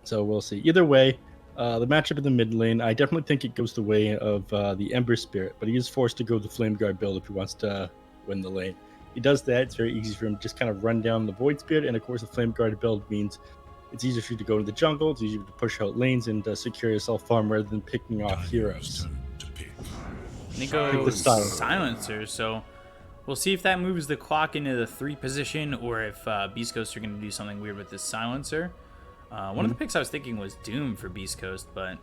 So we'll see. Either way, the matchup in the mid lane, I definitely think it goes the way of the Ember Spirit, but he is forced to go the Flame Guard build if he wants to win the lane. He does that, it's very easy for him to just kind of run down the Void Spirit, and of course the Flame Guard build means it's easier for you to go to the jungle, it's easier to push out lanes and secure yourself farm rather than picking off heroes. And he goes Silencer, so we'll see if that moves the clock into the 3 position or if Beast Coast are going to do something weird with this Silencer. One of the picks I was thinking was Doom for Beast Coast, but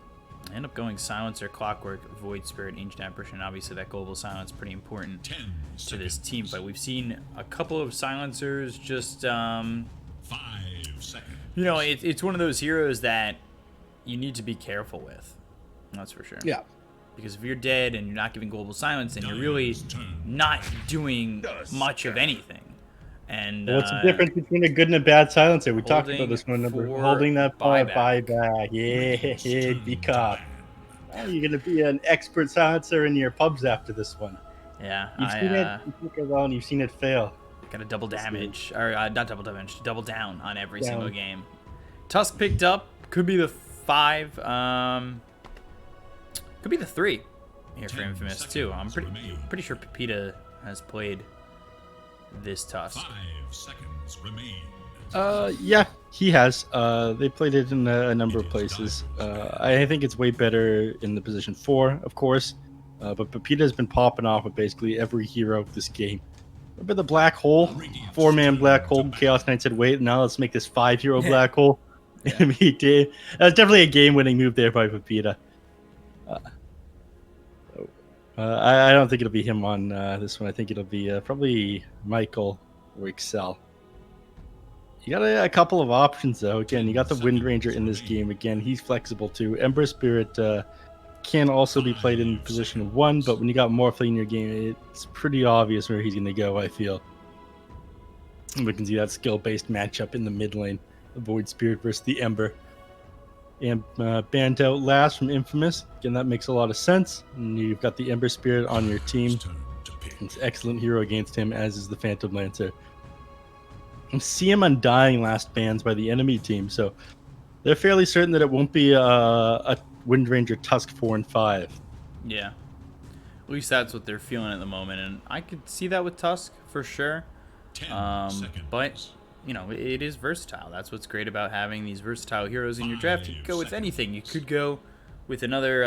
I end up going Silencer, Clockwork, Void Spirit, Ancient Apparition. Obviously, that global silence is pretty important to this team, but we've seen a couple of Silencers just, 5 seconds. You know, it's one of those heroes that you need to be careful with. That's for sure. Yeah. Because if you're dead and you're not giving global silence, then you're really not doing much of anything. And what's the difference between a good and a bad silencer? We talked about this one. Holding that buyback. Yeah, Bkop. Well, you're gonna be an expert silencer in your pubs after this one. Yeah, you've seen it. You took it well, and you've seen it fail. Got a double damage, or not double damage, double down on every single game. Tusk picked up. Could be the 5. Could be the 3 here for Infamous too. I'm pretty sure Pepita has played this Tusk. 5 seconds remain. Yeah, he has. They played it in a number of places. I think it's way better in the position 4, of course. But Pepita has been popping off with basically every hero of this game. Remember the black hole? 4-man black hole. Chaos Knight said, wait, now let's make this 5-hero black hole. Yeah. He did. That was definitely a game-winning move there by Pepita. I don't think it'll be him on this one. I think it'll be probably Michael or Excel. You got a couple of options, though. Again, you got the Wind Ranger in this game. Again, he's flexible, too. Ember Spirit can also be played in position 1, but when you got Morphling in your game, it's pretty obvious where he's going to go, I feel. And we can see that skill-based matchup in the mid lane. The Void Spirit versus the Ember. And banned out last from Infamous. Again, that makes a lot of sense. And you've got the Ember Spirit on your team. It's an excellent hero against him, as is the Phantom Lancer. And see him Undying last bans by the enemy team, so they're fairly certain that it won't be a Wind Ranger Tusk 4 and 5. Yeah. At least that's what they're feeling at the moment, and I could see that with Tusk for sure. But you know, it is versatile. That's what's great about having these versatile heroes in your draft. You could go with anything. You could go with another,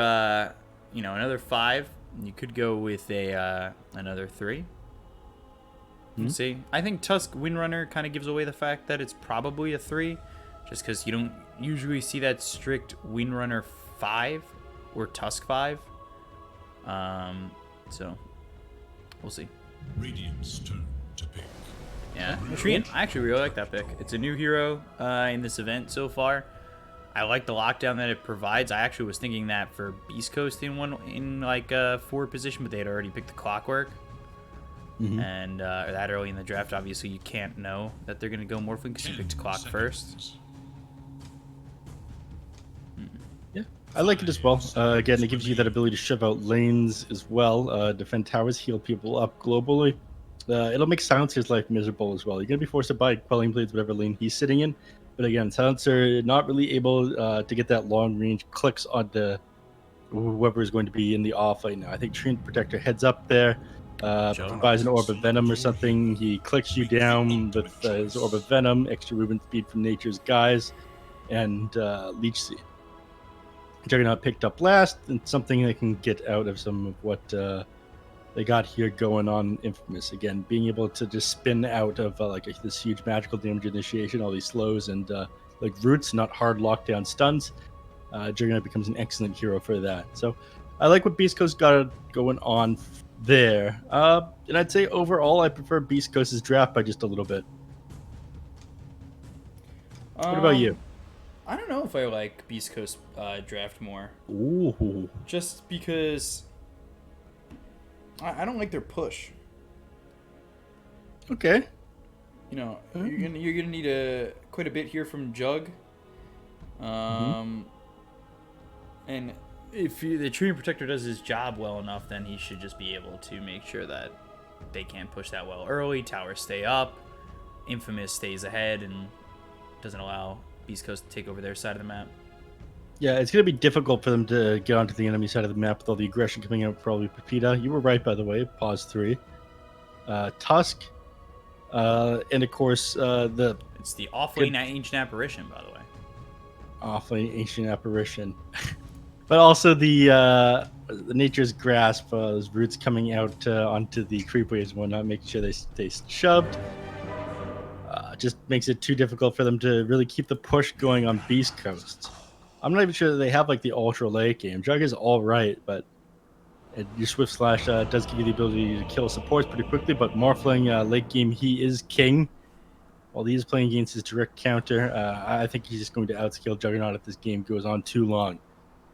another 5. You could go with another 3. Let's see. I think Tusk Windrunner kind of gives away the fact that it's probably a 3, just because you don't usually see that strict Windrunner 5 or Tusk 5. So we'll see. Radiant's turn to pick. Yeah, Treant, I actually really like that pick. It's a new hero in this event so far. I like the lockdown that it provides. I actually was thinking that for Beast Coast in like 4 position, but they had already picked the Clockwork. And that early in the draft, obviously you can't know that they're going to go Morphling because you picked Clock first. Yeah, I like it as well. Again, it gives you that ability to shove out lanes as well, defend towers, heal people up globally. It'll make Silencer's life miserable as well. You're going to be forced to buy Quelling Blades, whatever lane he's sitting in. But again, Silencer not really able to get that long range clicks on the whoever is going to be in the off lane now. I think Treant Protector heads up there. Buys an Orb of Venom or something. He clicks you down with his Orb of Venom, extra movement speed from Nature's Guise, and Leech Seed. Juggernaut picked up last, and something they can get out of some of what they got here going on Infamous. Again, being able to just spin out of this huge magical damage initiation, all these slows, and like roots, not hard lockdown stuns. Juggernaut becomes an excellent hero for that. So I like what Beast Coast got going on there. And I'd say overall I prefer Beast Coast's draft by just a little bit. What about you? I don't know if I like Beast Coast draft more. Ooh. Just because I don't like their push. Okay. You know, you're gonna need quite a bit here from Jug. And if the Treant Protector does his job well enough, then he should just be able to make sure that they can't push that well early. Towers stay up. Infamous stays ahead and doesn't allow Beast Coast to take over their side of the map. Yeah, it's going to be difficult for them to get onto the enemy side of the map with all the aggression coming out. Probably Pepita. You were right, by the way. Pause 3. Tusk. And of course, It's the awfully ancient apparition, by the way. Awfully ancient apparition. But also the nature's grasp, those roots coming out onto the creepways and whatnot, making sure they stay shoved. Just makes it too difficult for them to really keep the push going on Beast Coast. I'm not even sure that they have like the ultra late game. Jug is all right, but your Swift Slash does give you the ability to kill supports pretty quickly. But Morphling late game, he is king. While he is playing against his direct counter, I think he's just going to outscale Juggernaut if this game goes on too long.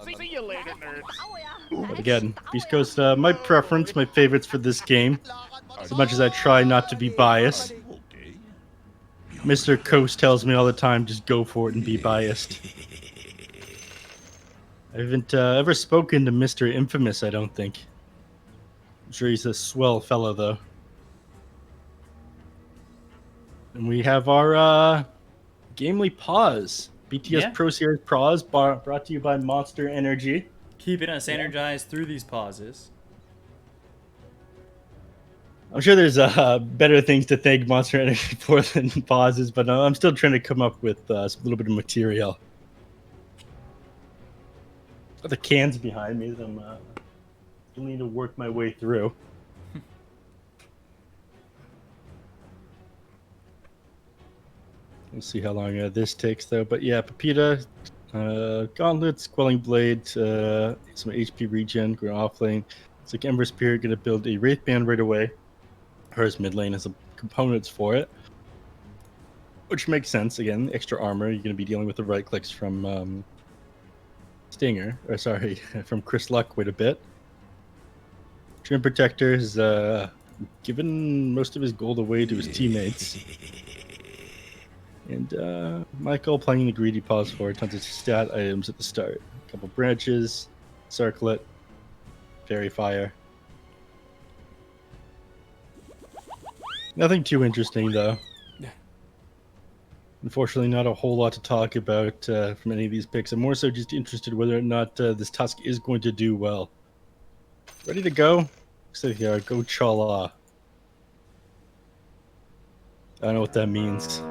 See you later, nerds. But again, Beast Coast, my preference, my favorites for this game. As much as I try not to be biased, Mr. Coast tells me all the time, just go for it and be biased. I haven't ever spoken to Mr. Infamous, I don't think. I'm sure he's a swell fellow, though. And we have our Gamely Pause. BTS Pro Series Pause, brought to you by Monster Energy. Keeping us energized through these pauses. I'm sure there's better things to thank Monster Energy for than pauses, but I'm still trying to come up with a little bit of material. The cans behind me, I'm still need to work my way through. We'll see how long this takes, though. But yeah, Pepita, Gauntlets, Quelling Blade, some HP regen, going off lane. It's like Ember Spirit, going to build a Wraith Band right away. Hers mid lane has some components for it, which makes sense. Again, extra armor. You're going to be dealing with the right clicks from Stinger, or sorry, from Chris Luck quite a bit. Trim Protector has given most of his gold away to his teammates. And Michael playing the greedy pause for tons of stat items at the start. A couple branches, circlet, fairy fire. Nothing too interesting though. Unfortunately, not a whole lot to talk about from any of these picks. I'm more so just interested whether or not this Tusk is going to do well. Ready to go? Looks like here, go Chala. I don't know what that means.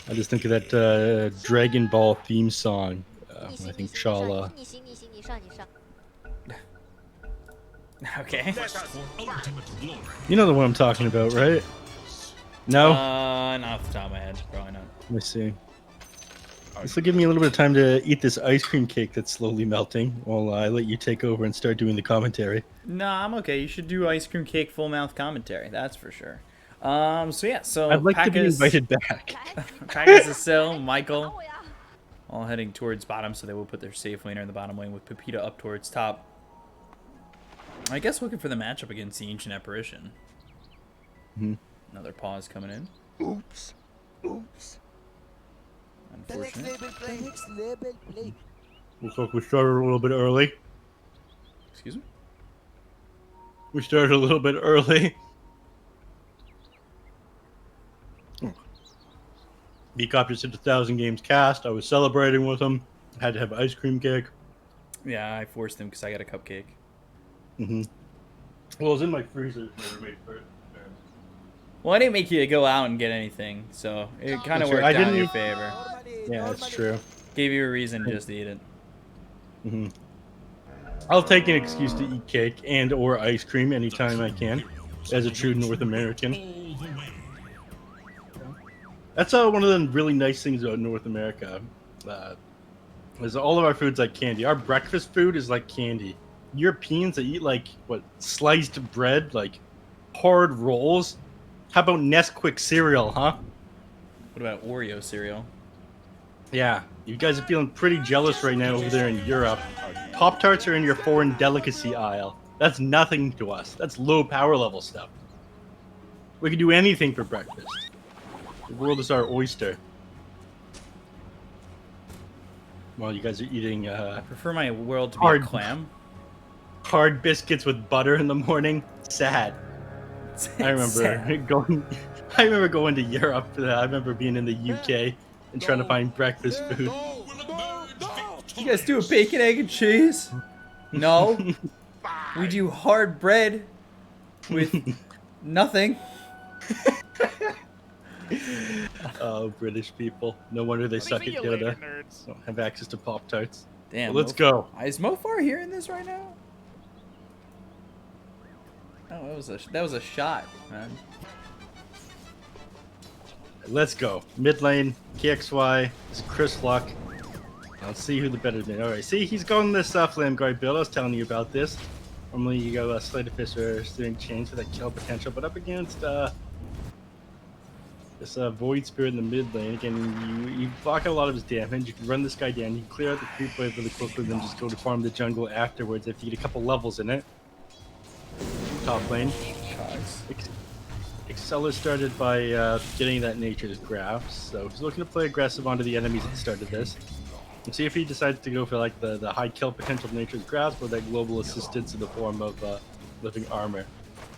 I just think of that Dragon Ball theme song. When I think Chala. Okay. You know the one I'm talking about, right? No? Not off the top of my head. Probably not. Let me see. This will give me a little bit of time to eat this ice cream cake that's slowly melting while I let you take over and start doing the commentary. Nah, I'm okay. You should do ice cream cake full mouth commentary. That's for sure. So I'd like to be invited back. Packers is still Michael, all heading towards bottom, so they will put their safe laner in the bottom lane with Pepita up towards top. I guess looking for the matchup against the Ancient Apparition. Another pause coming in. Oops. Unfortunate. Looks like we started a little bit early. Excuse me? We started a little bit early. Bkop just hit 1,000 games cast. I was celebrating with him. I had to have ice cream cake. Yeah, I forced him because I got a cupcake. Well, it was in my freezer. Never made for it. Well, I didn't make you go out and get anything, so it kind of That's worked right. out in your favor. Yeah, that's true. Gave you a reason just to eat it. I'll take an excuse to eat cake and or ice cream anytime I can, as a true North American. All the way. That's one of the really nice things about North America. Is all of our food's like candy. Our breakfast food is like candy. Europeans, they eat like sliced bread, like hard rolls. How about Nesquik cereal, huh? What about Oreo cereal? Yeah, you guys are feeling pretty jealous right now over there in Europe. Pop-Tarts are in your foreign delicacy aisle. That's nothing to us. That's low power level stuff. We can do anything for breakfast. The world is our oyster. While you guys are eating I prefer my world to be hard- a clam. hard biscuits with butter in the morning, sad. I remember Sad. going. I remember going to Europe. I remember being in the UK, and trying to find breakfast food. You guys do a bacon, egg, and cheese? No. We do hard bread with nothing. Oh, British people. No wonder they suck See at you later, Dota. nerds. Don't have access to Pop-Tarts. Damn. Well, let's go. Is Mofar hearing this right now? Oh, that was a shot, man. Let's go. Mid lane, KXY, this is Chris Luck. Let's see who the better than. Alright, see, he's going this Flame Guard build. I was telling you about this. Normally you go Slate of Fist or Steering Chains for that kill potential, but up against this Void Spirit in the mid lane, again, you block out a lot of his damage. You can run this guy down. You can clear out the creep wave really quickly, then just go to farm the jungle afterwards if you get a couple levels in it. Top lane. Exceller started by getting that Nature's Graph, so he's looking to play aggressive onto the enemies at the start of this. And see if he decides to go for like the high kill potential of Nature's Grasp or that global assistance in the form of living armor.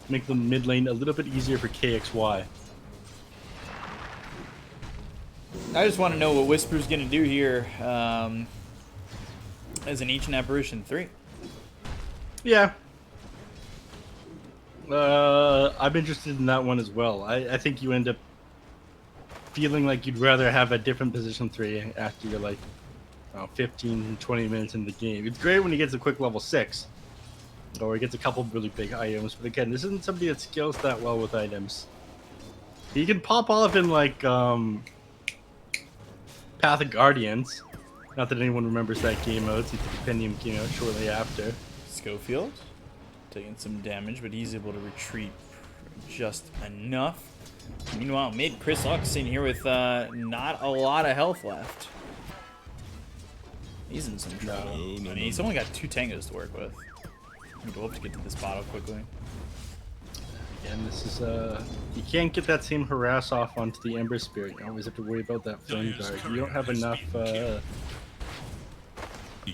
Make the mid lane a little bit easier for KXY. I just want to know what Whisper's gonna do here as an Ancient Apparition 3. Yeah. I'm interested in that one as well. I think you end up feeling like you'd rather have a different position 3 after you're like 15, 20 minutes in the game. It's great when he gets a quick level 6. Or he gets a couple really big items. But again, this isn't somebody that scales that well with items. He can pop off in like Path of Guardians. Not that anyone remembers that game mode since the Compendium came out shortly after. Schofield taking some damage, but he's able to retreat just enough. Meanwhile, mid Chris Luck sitting here with not a lot of health left. He's in some trouble. I mean, he's only got 2 tangos to work with. We'll have to get to this bottle quickly. Again, this is you can't get that same harass off onto the Ember Spirit. You always have to worry about that Flame Guard. You don't have enough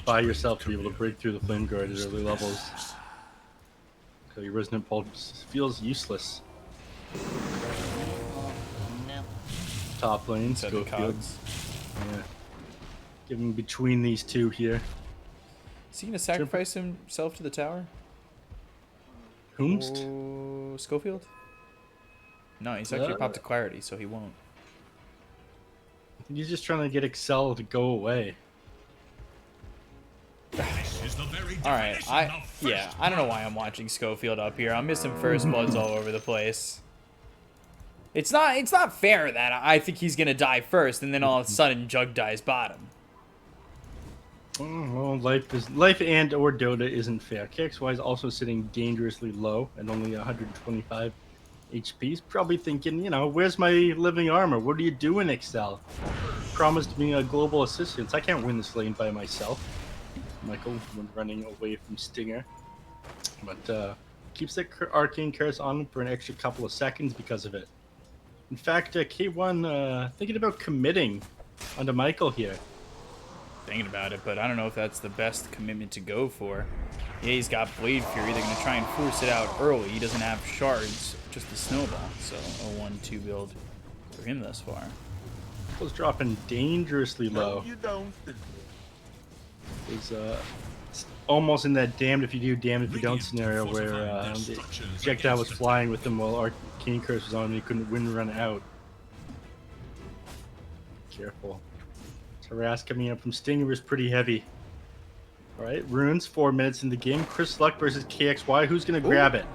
by yourself to be able to break through the Flame Guard at early levels. So your Resonant Pulse feels useless. Top lane, Schofield. Yeah. Give him between these two here. Is he gonna sacrifice himself to the tower? Whomst? Oh, Schofield? No, he's actually popped to clarity, so he won't. I think he's just trying to get Excel to go away. Alright, I don't know why I'm watching Schofield up here. I'm missing first bloods all over the place. It's not fair that I think he's gonna die first and then all of a sudden Jug dies bottom. Well, life and or Dota isn't fair. KXY is also sitting dangerously low at only 125 HP. He's probably thinking, you know, where's my living armor? What are you doing, Excel? Promised me a global assistance. I can't win this lane by myself. Michael running away from Stinger, but keeps that arcane curse on for an extra couple of seconds because of it. In fact, K1 thinking about committing onto Michael here. Thinking about it, but I don't know if that's the best commitment to go for. Yeah, he's got Blade Fury. They're going to try and force it out early. He doesn't have shards, just the snowball. So a 1-2 build for him thus far. Was dropping dangerously low. No, you don't. Is almost in that damned if you do, damned if you don't scenario where the projectile was flying with him while Arcane Curse was on and he couldn't win run out. Careful. Harass coming up from Stinger is pretty heavy. Alright, Runes, 4 minutes in the game. Chris Luck versus KXY. Who's going to grab it?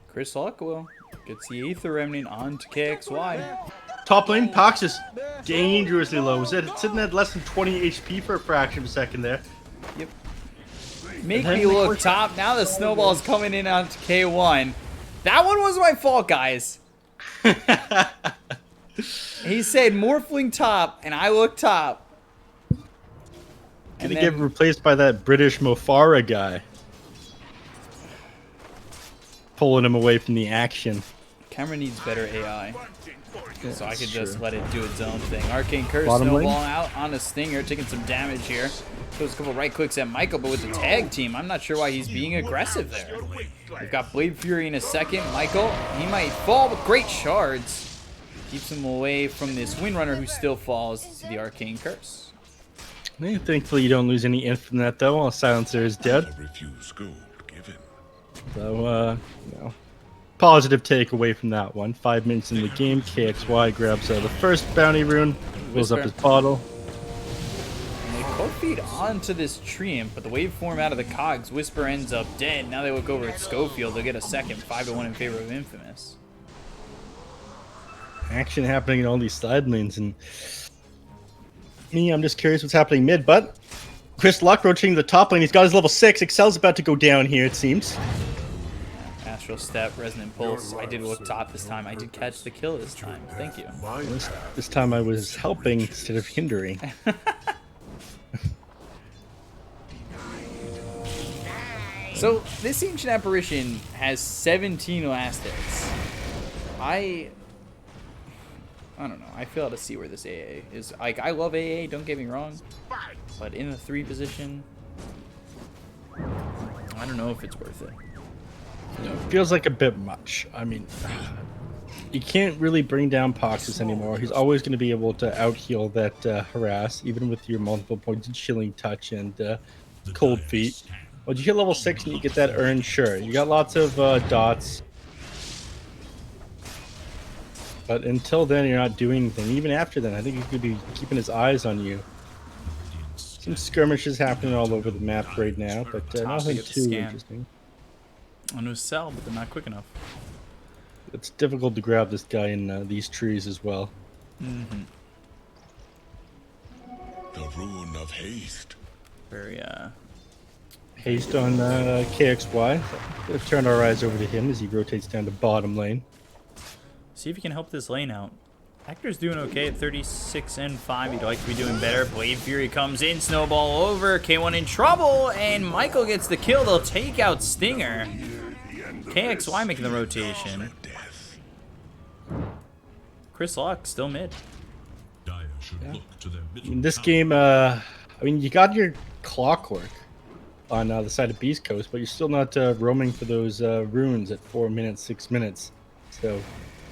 Chris Luck will gets the Aether Remnant onto KXY. Top lane, Pox is dangerously low. Was it sitting at less than 20 HP for a fraction of a second there? Yep. Make me look top. Now the snowball's coming in onto K1. That one was my fault, guys. He said Morphling top, and I looked top. Gonna get replaced by that British Mofara guy. Pulling him away from the action. Camera needs better AI. Yeah, so I could true. just let it do its own thing. Arcane Curse Bottom snowballing lane? out on a Stinger, taking some damage here. Throws a couple right clicks at Michael, but with the tag team, I'm not sure why he's being aggressive there. We've got Blade Fury in a second. Michael, he might fall, but great shards. Keeps him away from this Windrunner who still falls to the Arcane Curse. Hey, thankfully, you don't lose any int from that, though, while Silencer is dead. Refuse gold given. So, you know, positive takeaway from that one. 5 minutes in the game, KXY grabs the first bounty rune, fills up his bottle. And they both feed onto this Treant, but the waveform out of the cogs, Whisper ends up dead. Now they look over at Schofield. They'll get a second 5-1 in favor of Infamous. Action happening in all these side lanes, and me, I'm just curious what's happening mid, but Chris Luck rotating the top lane. He's got his level 6. Excel's about to go down here, it seems. Astral Step, Resonant Pulse. I did look top this time. I did catch the kill this time. Thank you. This time I was helping instead of hindering. So, this Ancient Apparition has 17 last hits. I don't know. I fail to see where this AA is. Like, I love AA, don't get me wrong. But in the 3 position, I don't know if it's worth it. You know, it feels like a bit much. I mean, you can't really bring down Poxus anymore. He's always going to be able to out-heal that harass, even with your multiple points of Chilling Touch and Cold Feet. Well, you hit level 6 and you get that urn, sure. You got lots of dots. But until then, you're not doing anything. Even after then, I think he could be keeping his eyes on you. Some skirmishes happening all over the map right now, but nothing too interesting. On his cell, but they're not quick enough. It's difficult to grab this guy in these trees as well. Mm-hmm. The rune of haste. Very, Haste on KXY. Let's turn our eyes over to him as he rotates down to bottom lane. see if he can help this lane out. Hector's doing okay at 36 and 5. He'd like to be doing better. Blade Fury comes in, snowball over. K1 in trouble, and Michael gets the kill. They'll take out Stinger. KXY making the rotation. Chris Luck still mid. Dire should look to their middle In this tower. game, I mean, you got your clockwork on the side of Beast Coast, but you're still not roaming for those runes at 4 minutes, 6 minutes. So,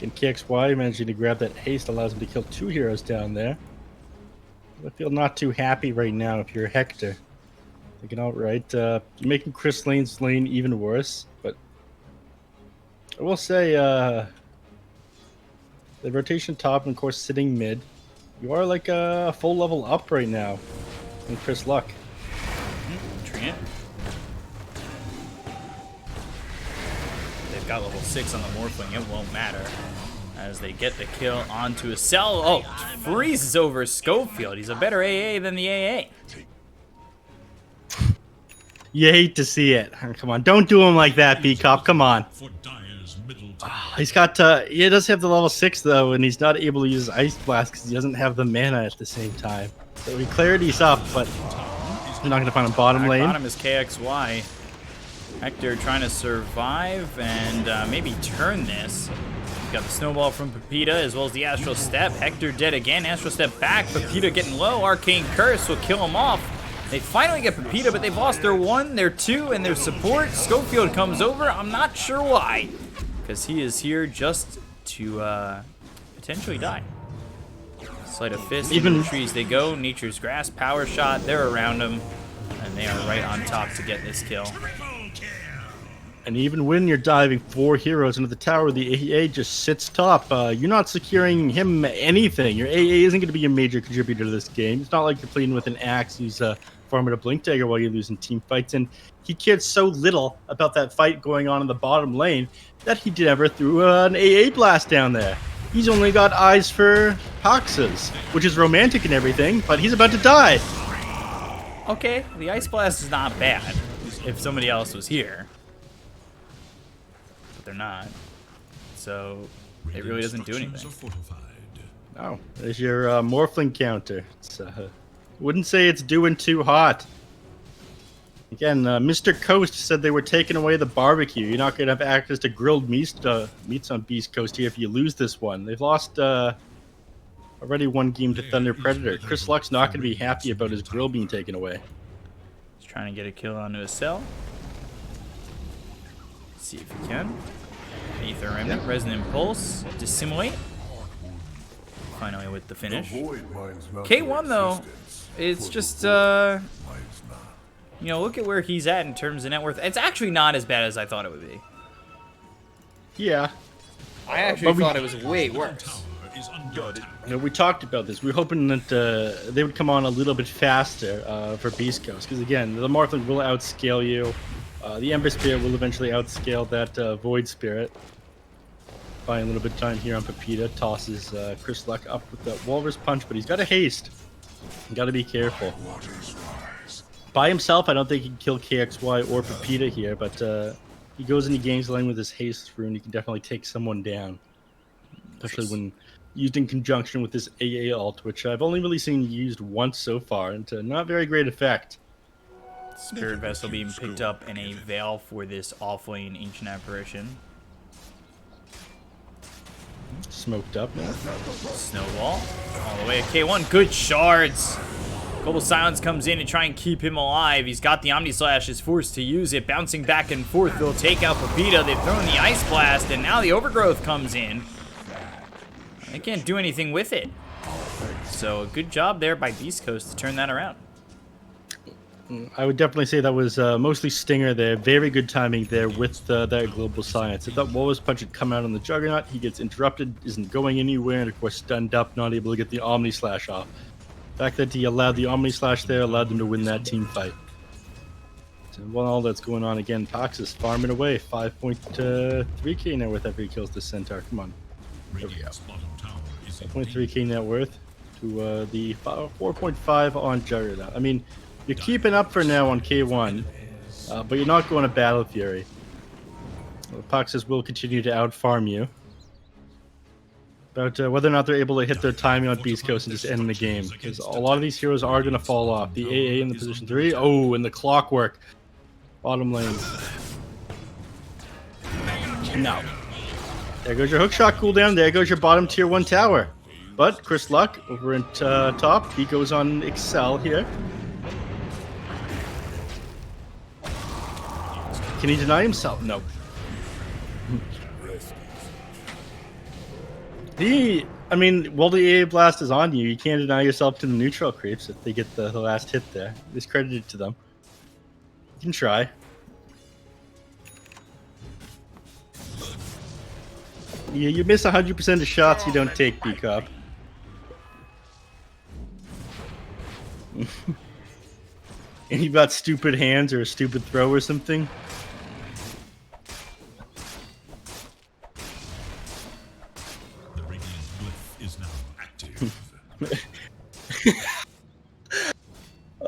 in KXY, managing to grab that haste allows him to kill 2 heroes down there. I feel not too happy right now if you're Hector. Thinking outright, you're making Chris Lane's lane even worse, but I will say, the rotation top and of course sitting mid, you are like a full level up right now in Chris Luck. Treant. They've got level 6 on the Morphling. It won't matter as they get the kill onto a cell. Oh, freezes over Schofield. He's a better AA than the AA. You hate to see it. Come on, don't do him like that, Bkop. Come on. For Dire's middle tower. He's got, he does have the level 6 though, and he's not able to use Ice Blast because he doesn't have the mana at the same time. So he Clarity's up, but you're not going to find him bottom Back lane. bottom is KXY. Hector trying to survive and maybe turn this. He's got the snowball from Pepita as well as the Astral Step. Hector dead again. Astral Step back. Pepita getting low. Arcane Curse will kill him off. They finally get Pepita, but they've lost their 1, their 2, and their support. Schofield comes over. I'm not sure why, because he is here just to potentially die. Sleight of Fist, even the trees they go. Nature's Grasp, Power Shot, they're around him, and they are right on top to get this kill. And even when you're diving 4 heroes into the tower, the AA just sits top. You're not securing him anything. Your AA isn't going to be a major contributor to this game. It's not like you're playing with an axe who's farming a Blink Dagger while you're losing team fights. And he cared so little about that fight going on in the bottom lane that he never threw an AA blast down there. He's only got eyes for Poxas, which is romantic and everything, but he's about to die. Okay, the Ice Blast is not bad if somebody else was here. But they're not. So it really doesn't do Structures anything. are fortified. Oh, there's your Morphling counter. It's, wouldn't say it's doing too hot. Again, Mr. Coast said they were taking away the barbecue. You're not going to have access to grilled meats on Beast Coast here if you lose this one. They've lost already 1 game to Thunder Predator. Chris Luck's not going to be happy about his grill being taken away. He's trying to get a kill onto a cell. See if he can. Aether Remnant, Resonant Pulse, Dissimulate. finally with the finish. Void mine's not K1 though, existence, it's for just the void mine's not. you know, look at where he's at in terms of net worth. It's actually not as bad as I thought it would be. Yeah. I actually but we- thought it was way worse. Tower is under attack. You know, we talked about this. We were hoping that they would come on a little bit faster for Beast Coast, because again, the Morphling will outscale you. The Ember Spirit will eventually outscale that Void Spirit. Buying a little bit of time here on Pepita. Tosses Chris Luck up with the Walrus Punch, but he's got a haste. You got to be careful. Waters rise. By himself, I don't think he can kill KXY or Pepita here, but he goes and he gains the lane with his haste rune. He can definitely take someone down, especially when used in conjunction with this AA ult, which I've only really seen used once so far, and to not very great effect. Spirit Vessel being picked up and a Veil for this off-lane Ancient Apparition. Smoked up now. Snowball all the way at K1. Good shards. Global Silence comes in to try and keep him alive. He's got the Omni Slash, is forced to use it, bouncing back and forth. They'll take out Pepita. They've thrown the Ice Blast, and now the Overgrowth comes in. They can't do anything with it. So a good job there by Beast Coast to turn that around. I would definitely say that was mostly Stinger there. Very good timing there with that Global Science. I thought Walrus Punch had come out on the Juggernaut. He gets interrupted, isn't going anywhere, and of course stunned up, not able to get the Omni Slash off. The fact that he allowed the Omni Slash there allowed them to win that team fight. So while all that's going on again, Pax is farming away. 5.3k net worth after he kills the Centaur. Come on. Radiant's bottom tower is in 5.3k net worth to the 4.5 on Juggernaut. I mean, you're keeping up for now on K1, but you're not going to Battle Fury. Paxes will continue to out-farm you. But whether or not they're able to hit their timing on Beast Coast and just end the game, because a lot of these heroes are going to fall off. The AA in the position 3. Oh, and the Clockwork. Bottom lane. No. There goes your hookshot cooldown. There goes your bottom tier 1 tower. But Chris Luck over at top. He goes on Excel here. Can he deny himself? No. I mean, while the AA Blast is on you, you can't deny yourself to the neutral creeps if they get the last hit there. It's credited to them. You can try. You miss 100% of shots you don't take, Bkop. And you've got stupid hands or a stupid throw or something. The radiant glyph is now active.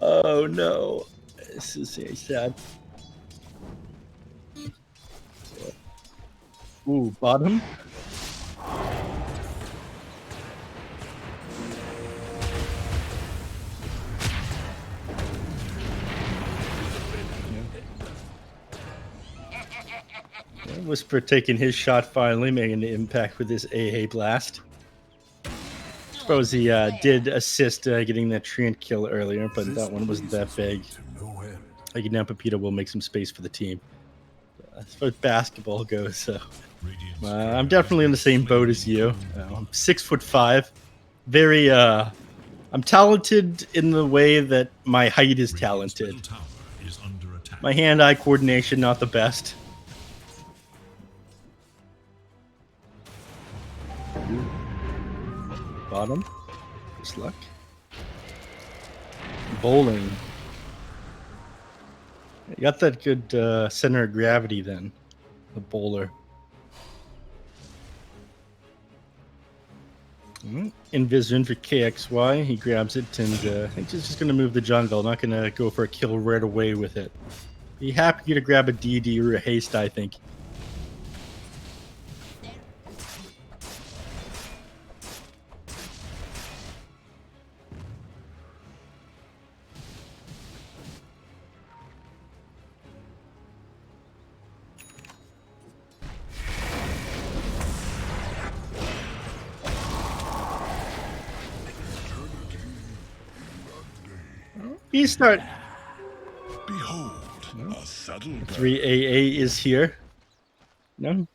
Oh no. This is very sad. Ooh, bottom. Whisper taking his shot finally, making an impact with this AA Blast. Suppose he did assist getting that Treant kill earlier, but that one wasn't that big. I think now Pepita will make some space for the team. As far as basketball goes, so I'm definitely in the same boat as you. I'm 6'5", very. I'm talented in the way that my height is talented. Tower is under attack. My hand-eye coordination not the best. Bottom. Just luck. Bowling. You got that good center of gravity then. The bowler. Envision for KXY. He grabs it and I think he's just going to move the jungle. Not going to go for a kill right away with it. Be happy to grab a DD or a haste, I think. You start. Behold, a subtle 3 AA is here. No?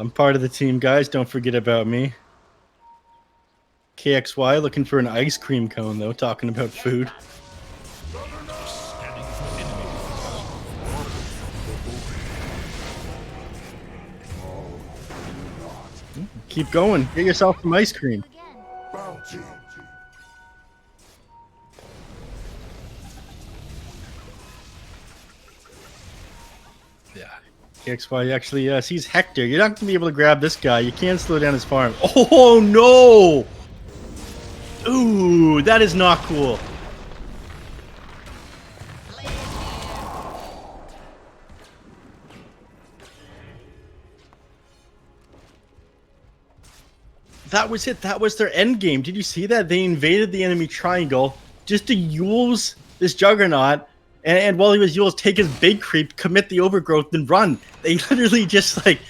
I'm part of the team, guys. Don't forget about me. KXY looking for an ice cream cone, though, talking about food. Keep going. Get yourself some ice cream. Bounty. Yeah. KXY actually sees Hector. You're not going to be able to grab this guy. You can't slow down his farm. Oh, no! Ooh, that is not cool. That was it. That was their end game. Did you see that? They invaded the enemy triangle just to use this juggernaut. And while he was Yules, take his big creep, commit the overgrowth, and run. They literally just like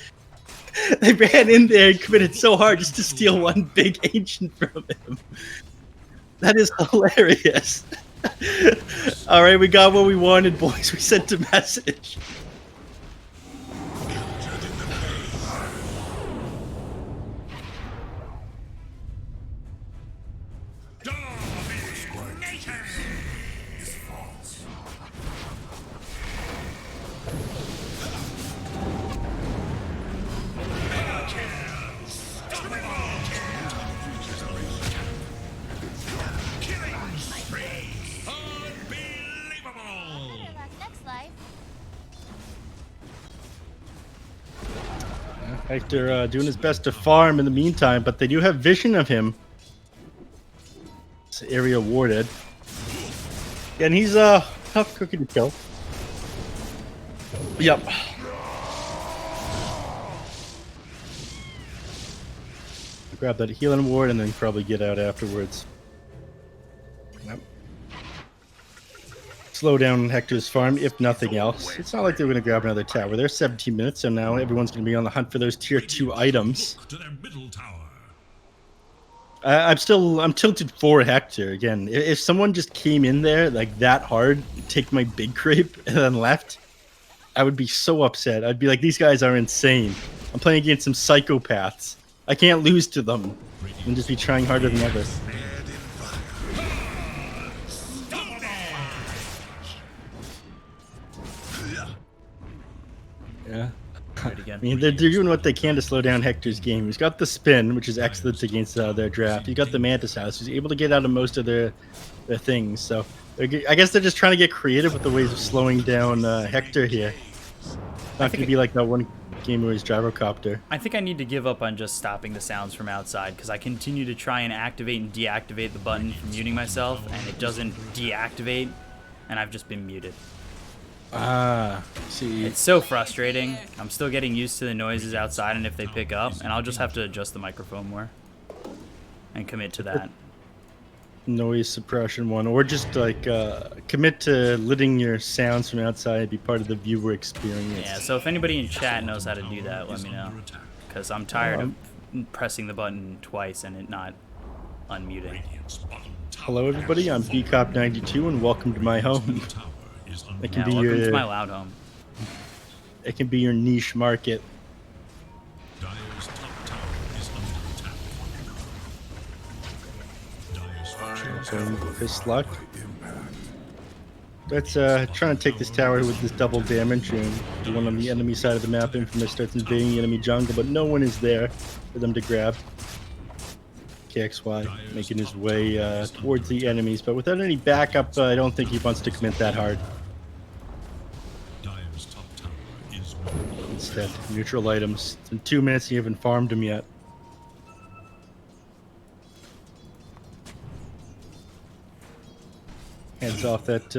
they ran in there and committed so hard just to steal one big ancient from him. That is hilarious. All right, we got what we wanted, boys. We sent a message. Hector doing his best to farm in the meantime, but they do have vision of him. This area warded. And he's a tough cookie to kill. Yep. Grab that healing ward and then probably get out afterwards. Yep. Slow down Hector's farm, if nothing else. It's not like they're going to grab another tower. They're 17 minutes, so now everyone's going to be on the hunt for those tier 2 items. To their middle tower. I'm tilted for Hector again. If someone just came in there like that hard, take my big creep and then left, I would be so upset. I'd be like, these guys are insane. I'm playing against some psychopaths. I can't lose to them and just be trying harder than ever. Yeah. I mean, they're doing what they can to slow down Hector's game. He's got the spin, which is excellent against their draft. He's got the Mantis House. He's able to get out of most of their things. So I guess they're just trying to get creative with the ways of slowing down Hector here. Not going to be like that one game where he's gyrocopter. I think I need to give up on just stopping the sounds from outside because I continue to try and activate and deactivate the button from muting myself, and it doesn't deactivate, and I've just been muted. Ah, see. It's so frustrating. I'm still getting used to the noises outside and if they pick up, and I'll just have to adjust the microphone more and commit to that. Noise suppression one, or just like commit to letting your sounds from outside be part of the viewer experience. Yeah, so if anybody in chat knows how to do that, let me know. Because I'm tired of pressing the button twice and it not unmuting. Hello everybody, I'm Bkop 92 and welcome to my home. It can be welcome your to my loud home. It can be your niche market. Dire's top tower is under attack. So fist luck. Let's trying to take this tower with this double damage, and the one on the enemy side of the map, Infamous, starts invading the enemy jungle, but no one is there for them to grab. KXY making his way towards the enemies, but without any backup, I don't think he wants to commit that hard. Dire's top tower is Instead, neutral items. In 2 minutes, you haven't farmed them yet. Hands off that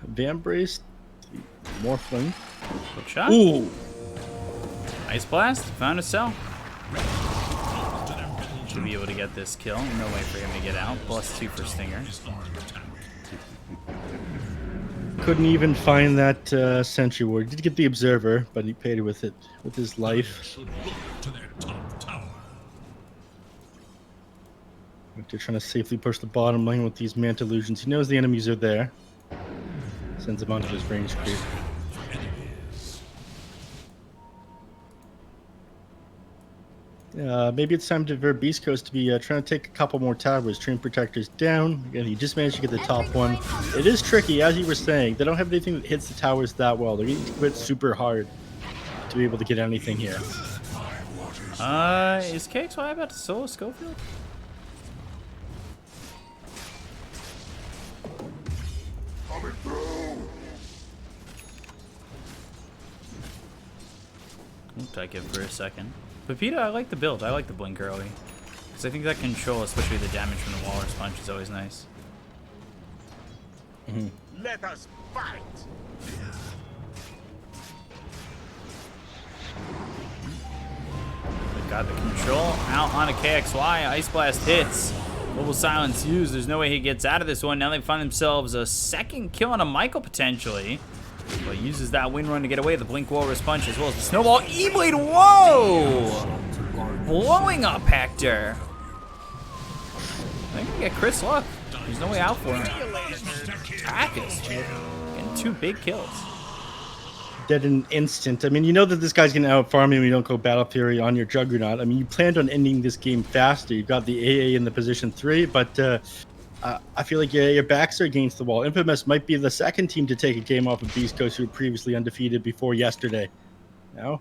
Van Brace. Morphling. Good shot. Ooh! Ice Blast. Found a cell. Should be able to get this kill. No way for him to get out. +2 for Stinger. Couldn't even find that sentry ward. Did get the observer, but he paid with it with his life. should look to their top tower. They're trying to safely push the bottom lane with these Manta Illusions. He knows the enemies are there. Sends them onto his range creep. Maybe it's time for Beast Coast to be trying to take a couple more towers. Train Protector's down. Again, he just managed to get the top one. It is tricky, as you were saying. They don't have anything that hits the towers that well. They're going to quit super hard to be able to get anything here. Is KXY about to solo Schofield? We'll take it for a second. Pepita, I like the build. I like the blink early. Because I think that control, especially the damage from the Walrus Punch, is always nice. Let us fight. They've got the control out on a KXY. Ice Blast hits. Global Silence used. There's no way he gets out of this one. Now they find themselves a second kill on a Michael, potentially. But uses that wind run to get away. The Blink Walrus Punch as well as the Snowball E-Blade. Whoa! Blowing up Hector. I think we get Chris Luck. There's no way out for him. Practice. Getting 2 big kills. Dead in an instant. I mean, you know that this guy's going to out-farm you when you don't go Battle Fury on your Juggernaut. I mean, you planned on ending this game faster. You've got the AA in the position 3, but I feel like your backs are against the wall. Infamous might be the second team to take a game off of Beast Coast, who were previously undefeated before yesterday. Now,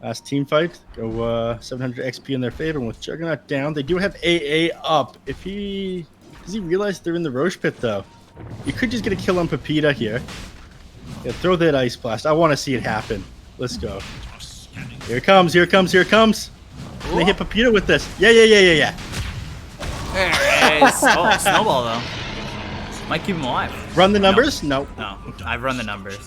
last team fight, go 700 XP in their favor. And with Juggernaut down, they do have AA up. Does he realize they're in the Roche Pit, though? You could just get a kill on Pepita here. Yeah, throw that Ice Blast. I want to see it happen. Let's go. Here it comes, here it comes, here it comes. Can they hit Pepita with this? Yeah. There it is. Oh, Snowball, though. Might keep him alive. Run the numbers? No. No, I've run the numbers.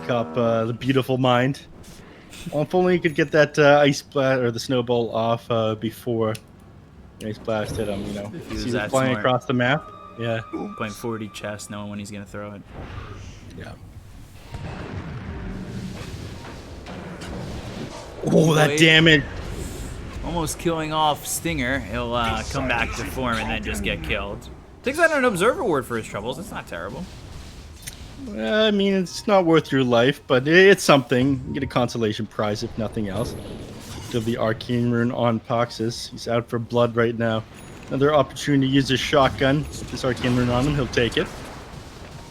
Bkop, the beautiful mind. Well, if only you could get that Ice Blast or the Snowball off before the Ice Blast hit him, you know. If he was See him that flying smart. across the map. Yeah. Playing 40 chess, knowing when he's going to throw it. Yeah. Oh, that damage. Almost killing off Stinger. He'll come back to form and then just get killed. Takes out an Observer Ward for his troubles. That's not terrible. I mean, it's not worth your life, but it's something. You get a consolation prize, if nothing else. Still the Arcane Rune on Poxus. He's out for blood right now. Another opportunity to use his shotgun. This Arcane Rune on him, he'll take it.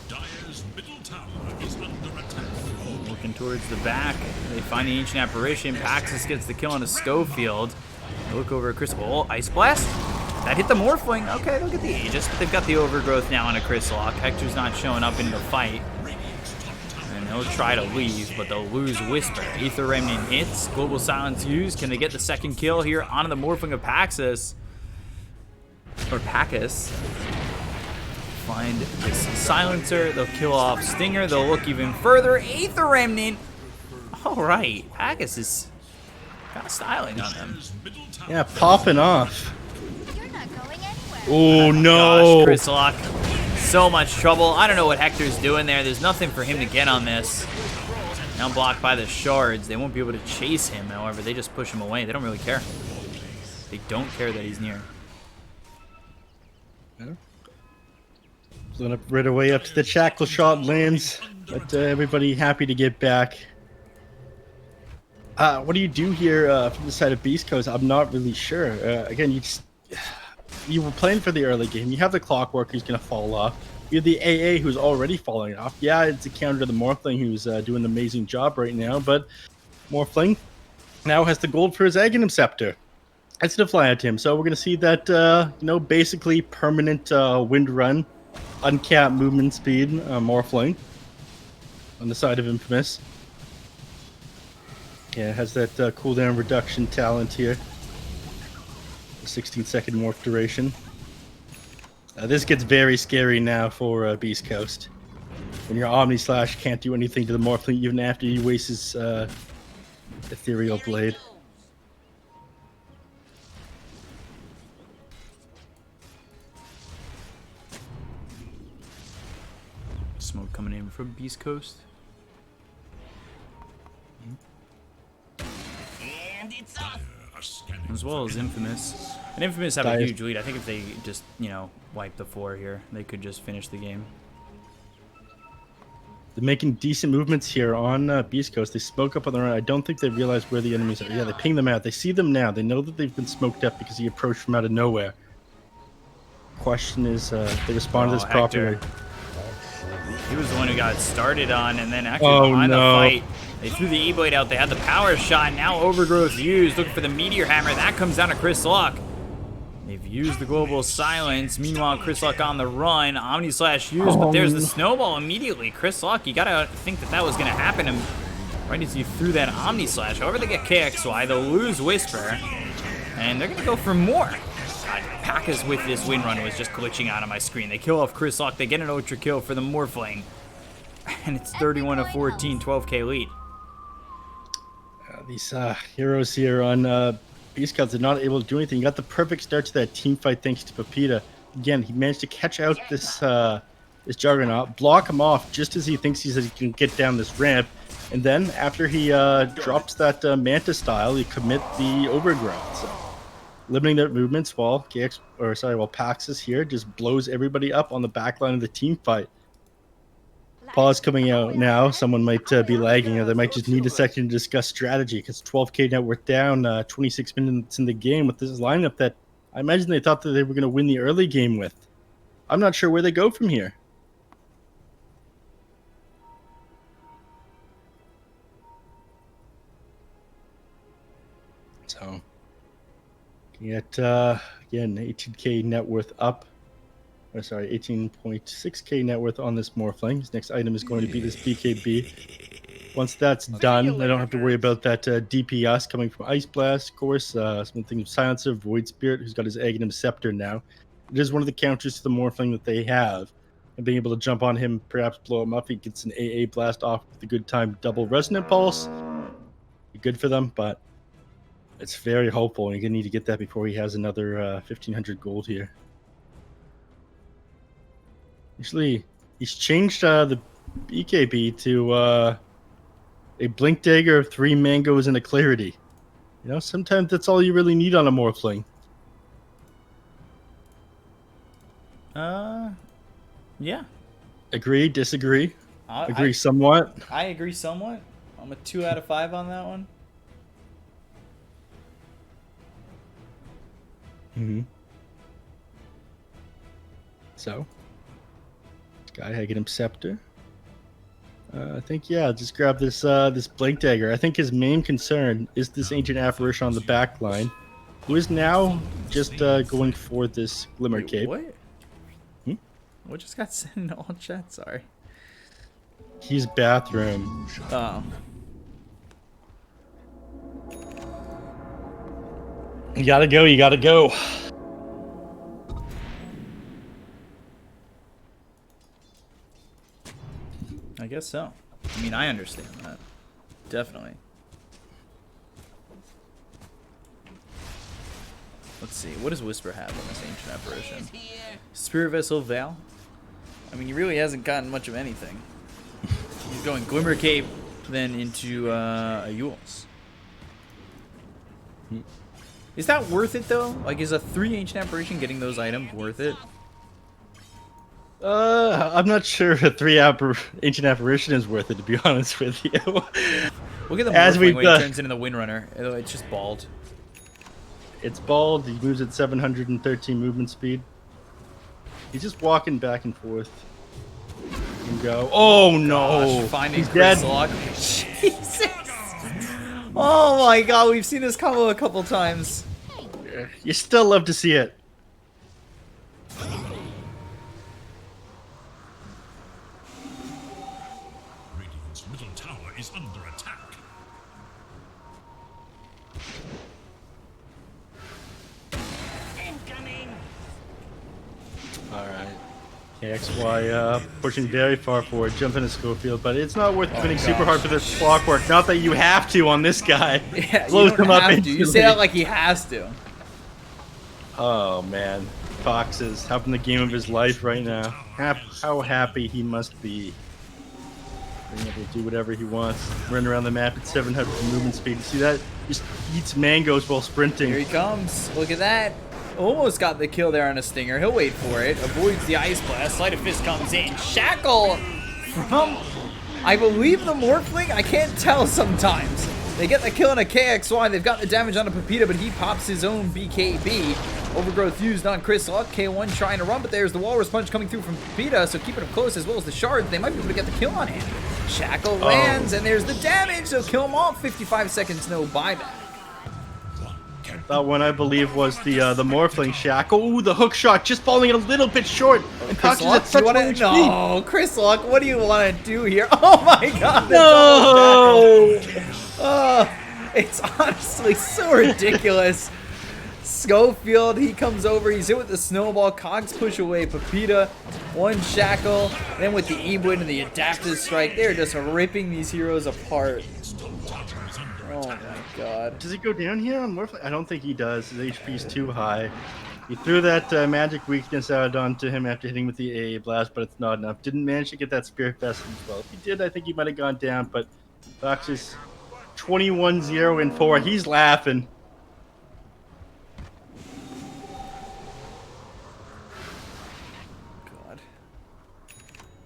Dyer's middle tower is under attack. Looking towards the back. They find the Ancient Apparition. Paxus gets the kill on a Schofield. They look over at Crystal. Oh, Ice Blast. That hit the Morphling. Okay, they'll get the Aegis, but they've got the Overgrowth now on a Crystallock. Hector's not showing up in the fight. And he'll try to leave, but they'll lose Whisper. Aether Remnant hits. Global Silence used. Can they get the second kill here on the Morphling of Paxus? Or Pacus. Find this Silencer. They'll kill off Stinger. They'll look even further. Aether Remnant. Alright. Pacus is kind of styling on them. Yeah, popping off. You're not going anywhere. Oh, no. Gosh, Crystallock. So much trouble. I don't know what Hector's doing there. There's nothing for him to get on this. Now blocked by the shards. They won't be able to chase him, however. They just push him away. They don't really care. They don't care that he's near. Blown up right away up to the Shackle Shot lands, but everybody happy to get back. What do you do here from the side of Beast Coast? I'm not really sure. Again, you were playing for the early game. You have the Clockwork who's going to fall off. You have the AA who's already falling off. Yeah, it's a counter to the Morphling who's doing an amazing job right now, but Morphling now has the gold for his Aghanim Scepter. It's to fly at him, so we're going to see that, basically permanent wind run, uncapped movement speed, Morphling on the side of Infamous. Yeah, it has that cooldown reduction talent here. 16-second morph duration. This gets very scary now for Beast Coast. When your Omni Slash can't do anything to the Morphling even after he wastes his Ethereal Blade. Smoke coming in from Beast Coast. As well as Infamous. And Infamous have a huge lead. I think if they just, wipe the floor here, they could just finish the game. They're making decent movements here on Beast Coast. They smoke up on the run. I don't think they realize where the enemies are. Yeah, they ping them out. They see them now. They know that they've been smoked up because he approached from out of nowhere. Question is, they respond to this properly. He was the one who got started on, and then actually Oh, behind no. the fight, they threw the E-Blade out. They had the power shot. Now Overgrowth used, looking for the Meteor Hammer. That comes down to Chris Luck. They've used the Global Silence. Meanwhile, Chris Luck on the run. Omni Slash used, but there's the snowball immediately. Chris Luck, you gotta think that that was gonna happen right as you threw that Omni Slash. However, they get KXY. They'll lose Whisper, and they're gonna go for more. God, Pacas with this win run was just glitching out on my screen. They kill off Chris Luck. They get an Ultra kill for the Morphling, and it's 31 to 14, 12K lead. These heroes here on Beast Scouts are not able to do anything. He got the perfect start to that team fight thanks to Pepita. Again, he managed to catch out this this Juggernaut, block him off just as he thinks he can get down this ramp, and then after he drops that Manta style, he commit the Overgrowth. So, limiting their movements while Pax is here, just blows everybody up on the back line of the team fight. Pause coming out now. Someone might be lagging, or they might just need a second to discuss strategy because 12K net worth down 26 minutes in the game with this lineup that I imagine they thought that they were going to win the early game with. I'm not sure where they go from here. So, get again 18K net worth up. 18.6K net worth on this Morphling. His next item is going to be this BKB. Once that's done, I don't have to worry about that DPS coming from Ice Blast, of course. Something of Silencer, Void Spirit, who's got his Aghanim Scepter now. It is one of the counters to the Morphling that they have. And being able to jump on him, perhaps blow him up, he gets an AA Blast off with a good time double Resonant Pulse. Be good for them, but it's very hopeful. And you're going to need to get that before he has another 1,500 gold here. Actually, he's changed the BKB to a Blink Dagger, 3 Mangoes, and a Clarity. You know, sometimes that's all you really need on a Morphling. Yeah. Agree, disagree? Agree somewhat? I agree somewhat. I'm a 2 out of 5 on that one. Mm-hmm. So, Sky Aghanim Scepter. I think, yeah, just grab this this Blink Dagger. I think his main concern is this Ancient Apparition on the back line, who is now just going for this Glimmer Cape. What? What just got sent in all chat? Sorry. He's bathroom. Oh. You gotta go, you gotta go. I guess so. I mean, I understand that. Definitely. Let's see. What does Whisper have on this Ancient Apparition? Spirit Vessel Val? I mean, he really hasn't gotten much of anything. He's going Glimmer Cape, then into a Yules. Is that worth it, though? Like, is a 3 Ancient Apparition getting those items worth it? I'm not sure a 3 Ancient Apparition is worth it, to be honest with you. Look at the As Morphling when we've he turns into the Windrunner. It's just bald. It's bald. He moves at 713 movement speed. He's just walking back and forth. And go. Oh no! Gosh, finding he's Chris dead. Luck. Jesus! Oh my God, we've seen this combo a couple times. You still love to see it. Radiant's middle tower is under attack. Alright. KXY pushing very far forward, jumping to Schofield, but it's not worth winning super hard for this clockwork. Not that you have to on this guy. Yeah, Blows you don't him up have to. instantly. You say that like he has to. Oh man. Fox is having the game of his life right now. How happy he must be. Being able to do whatever he wants. Run around the map at 700 movement speed. You see that? Just eats mangoes while sprinting. Here he comes. Look at that. Almost got the kill there on a Stinger. He'll wait for it. Avoids the Ice Blast. Sleight of Fist comes in. Shackle from I believe the Morphling. I can't tell sometimes. They get the kill on a KXY. They've got the damage on a Pepita, but he pops his own BKB. Overgrowth used on Chris Luck. K1 trying to run, but there's the Walrus Punch coming through from Pepita, so keeping him close as well as the Shards. They might be able to get the kill on him. Shackle lands, and there's the damage. So kill him off. 55 seconds, no buyback. That one, I believe, was the Morphling Shackle. Ooh, the hook shot just falling a little bit short. And Chris Cox is Luck, at such low HP. no, Chris Luck, what do you want to do here? Oh my God! No! It's honestly so ridiculous. Schofield, he comes over, he's hit with the snowball, Cogs push away, Pepita, one shackle, then with the E-Blade and the adaptive strike, they're just ripping these heroes apart. Oh my God. Does he go down here on Morphling? I don't think he does. His HP is too high. He threw that magic weakness out onto him after hitting with the AA blast, but it's not enough. Didn't manage to get that Spirit Vest as well. If he did, I think he might have gone down, but Fox is 21-0-4. He's laughing. God.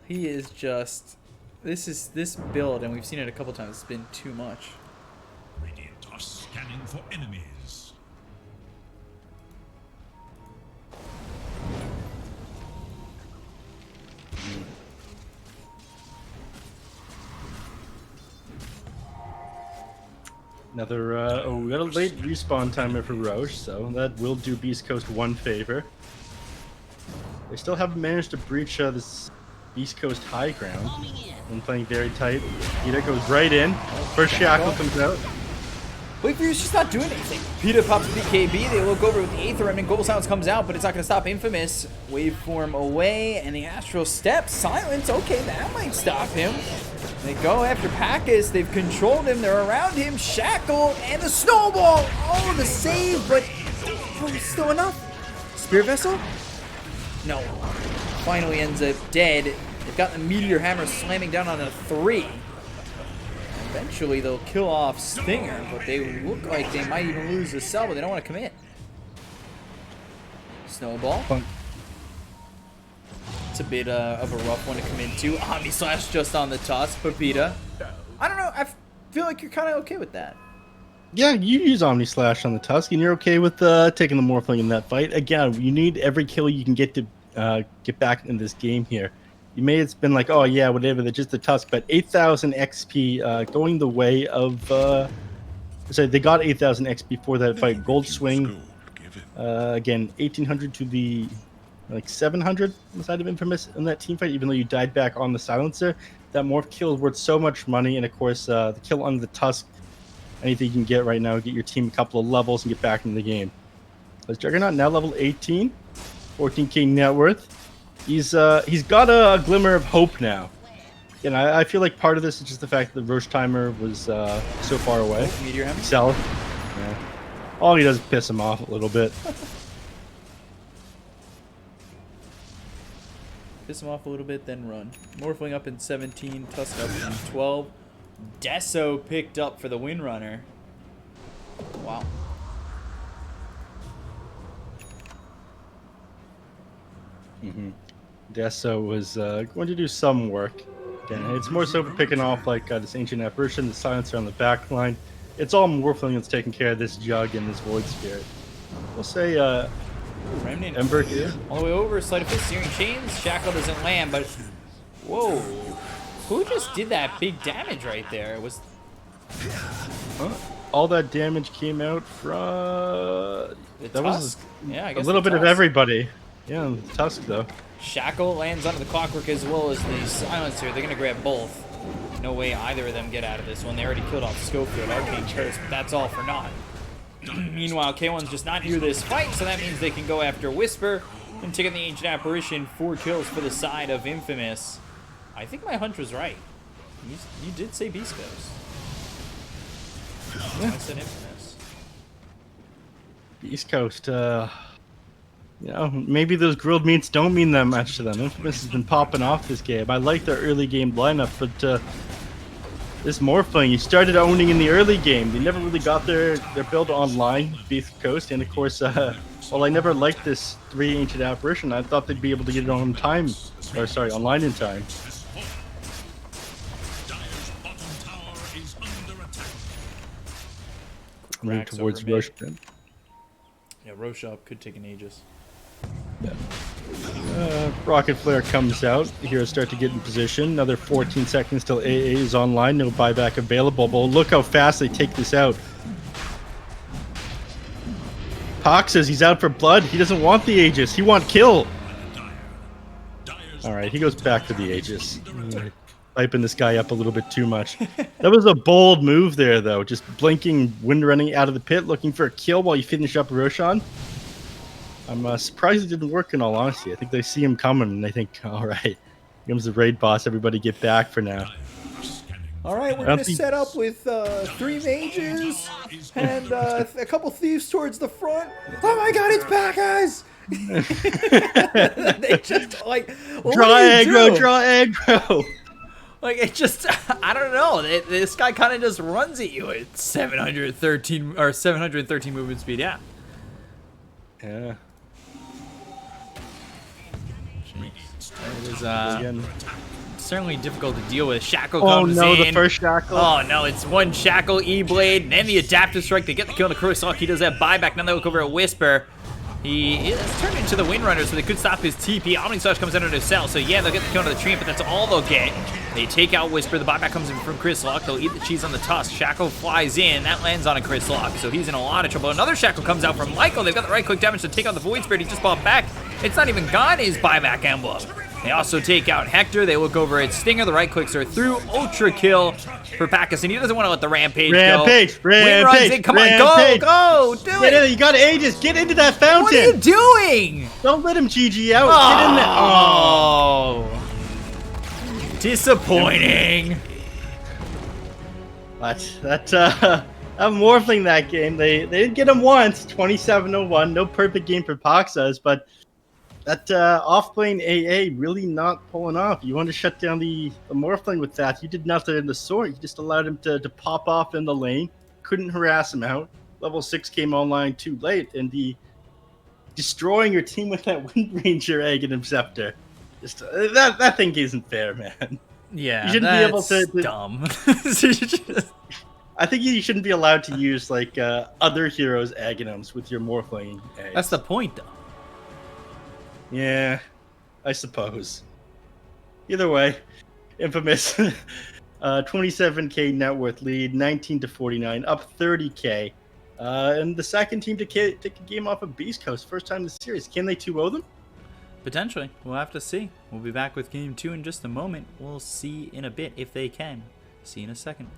He is just... This build, and we've seen it a couple times, it's been too much. Radiant are scanning for enemies. Another, oh, we got a late respawn timer for Roche, so that will do Beast Coast one favor. They still haven't managed to breach this Beast Coast high ground. And playing very tight. Peter goes right in. First shackle comes out. Wakefury's just not doing anything. Peter pops BKB, they look over with the Aether Remnant, Global Silence comes out, but it's not going to stop Infamous. Waveform away, and the Astral Step, Silence, okay, that might stop him. They go after Packus, they've controlled him, they're around him, Shackle, and the Snowball! Oh, the save, but still enough. Spear Vessel? No. Finally ends up dead. They've got the Meteor Hammer slamming down on a 3. Eventually they'll kill off Stinger, but they look like they might even lose the cell, but they don't want to commit. Snowball. It's a bit of a rough one to commit to. Omni Slash just on the Tusk. Pepita. I don't know. I feel like you're kind of okay with that. Yeah, you use Omni Slash on the Tusk, and you're okay with taking the Morphling in that fight. Again, you need every kill you can get to get back in this game here. You may have been like, oh yeah, whatever, they're just the Tusk, but 8,000 XP going the way of... so they got 8,000 XP for that fight. Gold Swing, again, 1,800 to the... like 700 on the side of Infamous in that team fight, even though you died back on the Silencer. That morph kill is worth so much money, and of course, the kill on the Tusk, anything you can get right now, get your team a couple of levels and get back into the game. As Juggernaut now level 18, 14k net worth. He's got a glimmer of hope now. And I feel like part of this is just the fact that the Roche timer was so far away. Meteor Hammer? Excel. Yeah. All he does is piss him off a little bit. Piss him off a little bit, then run. Morphling up in 17, Tusk up in 12. Deso picked up for the Windrunner. Wow. Deso was going to do some work. Again, it's more so for picking off like this Ancient Apparition, the Silencer on the back line. It's all Morphling that's taking care of this Jug and this Void Spirit. We'll say Remnant Ember here. all the way over, Sleight of Fist, Searing Chains. Shackle doesn't land, but whoa. Who just did that big damage right there? It was... Huh? All that damage came out from... That was yeah, I a guess little the bit of Tusk. everybody. Yeah, Tusk though. Shackle lands onto the Clockwork as well as the Silencer. They're going to grab both. No way either of them get out of this one. They already killed off Schofield, Arcane Curse, but that's all for naught. Meanwhile, K1's just not near this fight, so that means they can go after Whisper and take on the Ancient Apparition. 4 kills for the side of Infamous. I think my hunch was right. You did say Beast Coast. Yeah. I said Infamous. East Coast, you know, maybe those grilled meats don't mean that much to them. Infamous has been popping off this game. I like their early game lineup, but this Morphling, you started owning in the early game. They never really got their build online, Beast Coast, and of course, well, I never liked this 3 Ancient Apparition. I thought they'd be able to get it on time, or sorry, online in time. Move cracks towards over mid. Roche. Yeah, Roche up could take an Aegis. Rocket Flare comes out. Heroes start to get in position. Another 14 seconds till AA is online. No buyback available. But look how fast they take this out. Pac says he's out for blood. He doesn't want the Aegis. He wants kill. All right, he goes back for the Aegis. Hyping this guy up a little bit too much. That was a bold move there, though. Just blinking, wind running out of the pit, looking for a kill while you finish up Roshan. I'm surprised it didn't work, in all honesty. I think they see him coming, and they think, all right, here comes the raid boss. Everybody get back for now. All right, we're going to set up with 3 mages and a couple thieves towards the front. Oh my god, it's Packers! They just, like, well, Draw aggro. Like, it just, I don't know. This guy kind of just runs at you at 713 movement speed. Yeah. Yeah. It is Again. certainly difficult to deal with. Shackle Oh comes no, in. the first shackle. Oh no, it's one Shackle, E-Blade, then the Adaptive Strike. They get the kill on the Kurosawa. He does that buyback. Now they look over at Whisper. He is turned into the Windrunner, so they could stop his TP. Omnislash comes under the cell, so yeah, they'll get the kill on the Treant, but that's all they'll get. They take out Whisper. The buyback comes in from Chris Lock. They'll eat the cheese on the Tusk. Shackle flies in. That lands on a Chris Lock, so he's in a lot of trouble. Another Shackle comes out from Michael. They've got the right-click damage to take out the Void Spirit. He just bought back. It's not even got his buyback emblem. They also take out Hector. They look over at Stinger. The right clicks are through. Ultra kill for Packus, and he doesn't want to let the Rampage go. Win runs in. Come on, go, do Get it. in, you got Aegis. Get into that fountain. What are you doing? Don't let him GG out. Get in there. Oh. Disappointing. I'm morphling that game. They did get him once, 27-01. No perfect game for Paxas, but that off-plane AA really not pulling off. You want to shut down the morphling with that. You did nothing in the sword. You just allowed him to pop off in the lane. Couldn't harass him out. Level 6 came online too late, and destroying your team with that Wind Ranger Egg and Scepter. Just that thing isn't fair, man. Yeah, you shouldn't be able to dumb. I think you shouldn't be allowed to use like other heroes' Aghanims with your Morphling eggs. That's the point, though. Yeah, I suppose. Either way, Infamous 27k net worth lead, 19-49, up 30k. And the second team to take a game off of Beast Coast, first time in the series. Can they 2-0 them? Potentially. We'll have to see. We'll be back with Game 2 in just a moment. We'll see in a bit if they can. See you in a second.